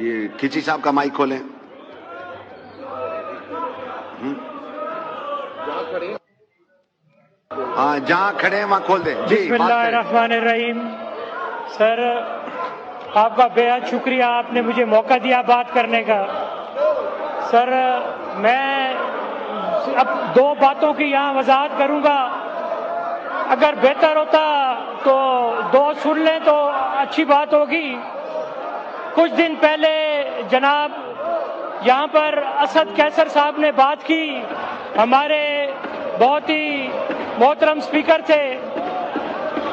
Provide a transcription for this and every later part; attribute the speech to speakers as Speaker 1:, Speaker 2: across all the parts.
Speaker 1: یہ کسی صاحب کا مائک کھولیں. ہاں جہاں کھڑے ہیں وہاں کھول دیں. جی
Speaker 2: بسم اللہ الرحمن الرحیم. سر آپ کا بے حد شکریہ، آپ نے مجھے موقع دیا بات کرنے کا. سر میں اب دو باتوں کی یہاں وضاحت کروں گا. اگر بہتر ہوتا تو دو سن لیں تو اچھی بات ہوگی. کچھ دن پہلے جناب یہاں پر اسد قیصر صاحب نے بات کی، ہمارے بہت ہی محترم اسپیکر تھے.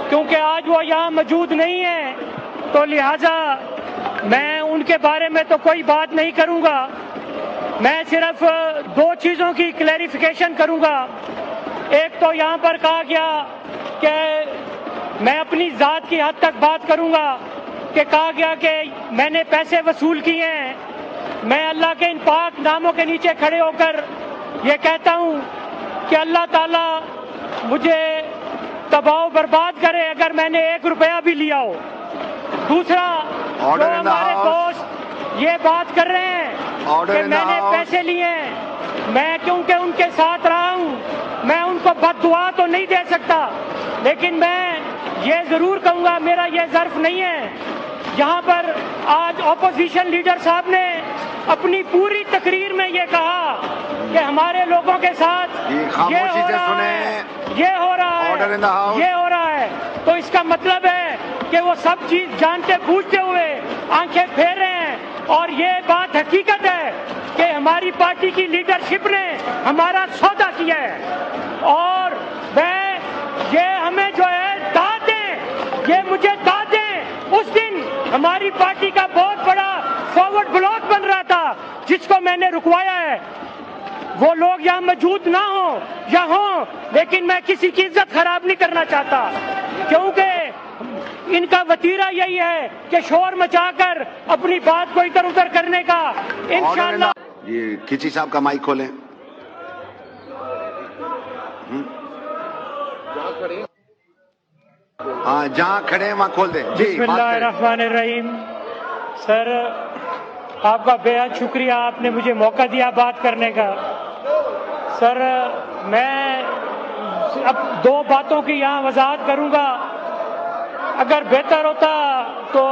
Speaker 2: کیونکہ آج وہ یہاں موجود نہیں ہیں تو لہذا میں ان کے بارے میں تو کوئی بات نہیں کروں گا. میں صرف دو چیزوں کی کلیریفیکیشن کروں گا. ایک تو یہاں پر کہا گیا کہ میں اپنی ذات کی حد تک بات کروں گا کہ کہا گیا کہ میں نے پیسے وصول کیے ہیں. میں اللہ کے ان پاک ناموں کے نیچے کھڑے ہو کر یہ کہتا ہوں کہ اللہ تعالیٰ مجھے تباہ و برباد کرے اگر میں نے 1 روپیہ بھی لیا ہو. دوسرا، جو ہمارے دوست یہ بات کر رہے ہیں کہ میں نے پیسے لیے ہیں، میں کیونکہ ان کے ساتھ رہا ہوں میں ان کو بد دعا تو نہیں دے سکتا، لیکن میں یہ ضرور کہوں گا میرا یہ ظرف نہیں ہے. یہاں پر آج اپوزیشن لیڈر صاحب نے اپنی پوری تقریر میں یہ کہا کہ ہمارے لوگوں کے ساتھ یہ ہو رہا ہے، یہ ہو رہا ہے، یہ ہو رہا ہے. تو اس کا مطلب ہے کہ وہ سب چیز جانتے بوجھتے ہوئے آنکھیں پھیر رہے ہیں. اور یہ بات حقیقت ہے کہ ہماری پارٹی کی لیڈرشپ نے ہمارا سودا کیا ہے. اور یہ ہمیں جو ہے داد دیں، یہ مجھے داد دیں. اس دن ہماری پارٹی کا بہت بڑا فارورڈ بلاک بن رہا تھا جس کو میں نے رکوایا ہے. وہ لوگ یہاں موجود نہ ہوں یا ہوں، لیکن میں کسی کی عزت خراب نہیں کرنا چاہتا، کیونکہ ان کا وتیرہ یہی ہے کہ شور مچا کر اپنی بات کو ادھر ادھر کرنے کا. انشاءاللہ
Speaker 1: یہ کسی صاحب کا مائک کھولیں. ہاں جہاں کھڑے ہیں وہاں کھول دیں. جی
Speaker 2: بسم اللہ الرحمن الرحیم. سر آپ کا بے حد شکریہ، آپ نے مجھے موقع دیا بات کرنے کا. سر میں اب دو باتوں کی یہاں وضاحت کروں گا. اگر بہتر ہوتا تو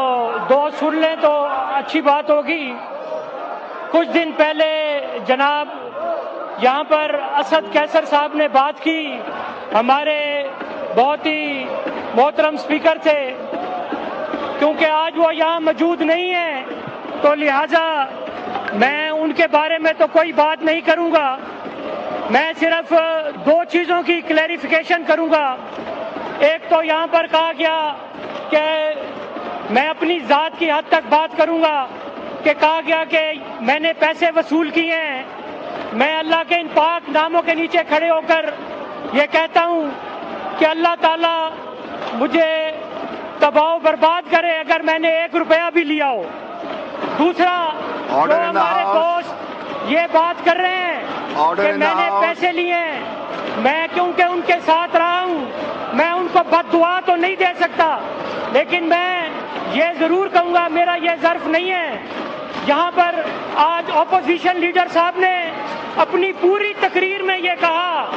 Speaker 2: دو سن لیں تو اچھی بات ہوگی. کچھ دن پہلے جناب یہاں پر اسد قیصر صاحب نے بات کی، ہمارے بہت ہی محترم اسپیکر تھے. کیونکہ آج وہ یہاں موجود نہیں ہیں تو لہذا میں ان کے بارے میں تو کوئی بات نہیں کروں گا. میں صرف دو چیزوں کی کلیریفیکیشن کروں گا. ایک تو یہاں پر کہا گیا کہ میں اپنی ذات کی حد تک بات کروں گا کہ کہا گیا کہ میں نے پیسے وصول کیے ہیں. میں اللہ کے ان پاک ناموں کے نیچے کھڑے ہو کر یہ کہتا ہوں کہ اللہ تعالیٰ مجھے تباہ و برباد کرے اگر میں نے 1 روپیہ بھی لیا ہو. دوسرا، جو ہمارے دوست یہ بات کر رہے ہیں کہ میں نے پیسے لیے ہیں، میں کیونکہ ان کے ساتھ رہا ہوں میں ان کو بد دعا تو نہیں دے سکتا، لیکن میں یہ ضرور کہوں گا میرا یہ ظرف نہیں ہے. یہاں پر آج اپوزیشن لیڈر صاحب نے اپنی پوری تقریر میں یہ کہا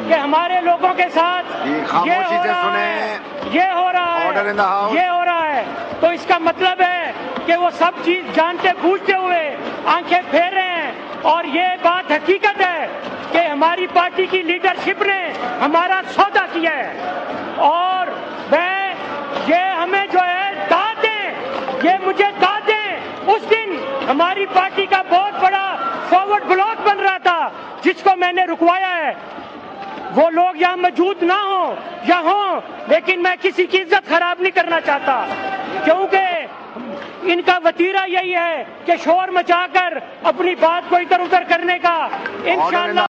Speaker 2: کہ ہمارے لوگوں کے ساتھ یہ ہو رہا ہے، یہ ہو رہا ہے، یہ ہو رہا ہے. تو اس کا مطلب ہے کہ وہ سب چیز جانتے بوجھتے ہوئے آنکھیں پھیر رہے ہیں. اور یہ بات حقیقت ہے کہ ہماری پارٹی کی لیڈرشپ نے ہمارا سودا کیا ہے. اور یہ ہمیں جو ہے داد دیں، یہ مجھے داد دیں. اس دن ہماری پارٹی کا بہت بڑا فارورڈ بلاک بن رہا تھا جس کو میں نے رکوایا ہے. وہ لوگ یہاں موجود نہ ہوں یا ہوں، لیکن میں کسی کی عزت خراب نہیں کرنا چاہتا، کیونکہ ان کا وتیرہ یہی ہے کہ شور مچا کر اپنی بات کو ادھر ادھر کرنے کا. انشاءاللہ